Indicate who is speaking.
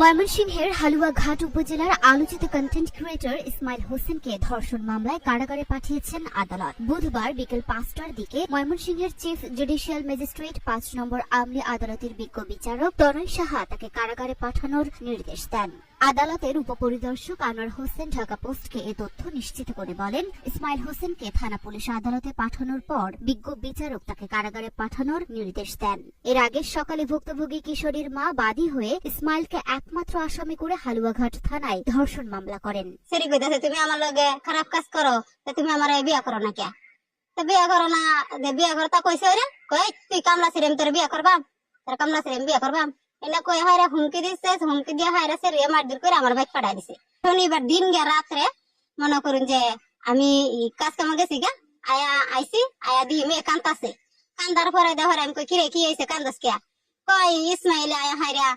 Speaker 1: ময়মনসিংহের হালুয়াঘাট উপজেলার আলোচিত কন্টেন্ট ক্রিয়েটর ইসমাইল হোসেনকে ধর্ষণ মামলায় কারাগারে পাঠিয়েছেন আদালত। বুধবার বিকেল 5টার দিকে ময়মনসিংহের চিফ জুডিশিয়াল ম্যাজিস্ট্রেট 5 নম্বর আমলি আদালতের বিজ্ঞ বিচারক তনয় সাহা তাকে কারাগারে পাঠানোর নির্দেশ দেন। আদালতের উপপরিদর্শক আনোয়ার হোসেন ঢাকা পোস্টকে এ তথ্য নিশ্চিত করে বলেন, ইসমাইল হোসেনকে থানা পুলিশ আদালতে পাঠানোর পর বিজ্ঞ বিচারক তাকে কারাগারে পাঠানোর নির্দেশ দেন। এর আগে সকালে ভুক্তভোগী কিশোরীর মা বাদী হয়ে ইসমাইলকে একমাত্র আসামি করে হালুয়াঘাট থানায় ধর্ষণ মামলা করেন।
Speaker 2: তুমি আমার লগে খারাপ কাজ করো, তুমি আমার বিয়া করো না কে? বিয়া করো না, বিয়া করতা কইছে রে, কই তুই কামলা ছিলাম তোর বিয়া করবাম, তোর কামলা ছিলাম বিয়া করবাম এনে কই হায়রা হুমকি দিচ্ছে, হুমকি দিয়ে হায়রা সেরিয়ে মারধর করে আমার বাইক পাঠাই দিছে। শনিবার দিন গে রাত্রে মনে করুন যে আমি কাজ কামে গেছি গা, আইসি আয়া দি মেয়ে কান্দাছে, কান্দার পরে দেখার আমি কই কিরে কি হয়েছে কান্দাস কে? কই ইসমাইল আয়া হায়রা